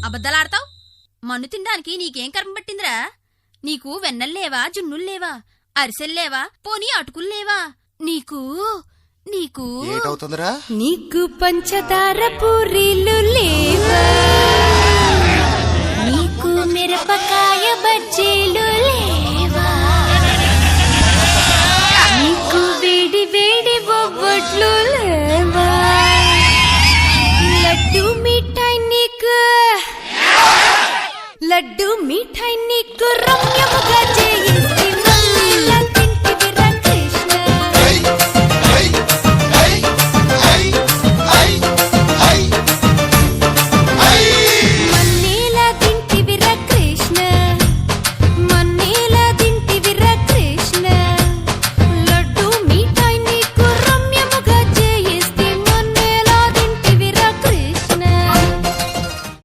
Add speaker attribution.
Speaker 1: అబద్ధాలాడతావు? మన్ను తినడానికి నీకేం కర్మ పట్టిందిరా? నీకు వెన్నల్లేవా, జున్నుల్లేవా, అరిసెల్లేవా, పోనీ అటుకుల్లేవా? నీకు నీకు
Speaker 2: ఏటవుతుందిరా?
Speaker 3: నీకు పంచదార పూరీలు లేవా? నీకు మిరపకాయ బజ్జీలు లేవా? నీకు వేడి వేడి బొబ్బట్లు లేవా? లడ్డు మిఠాయి నీకు లడ్డు మిఠాయి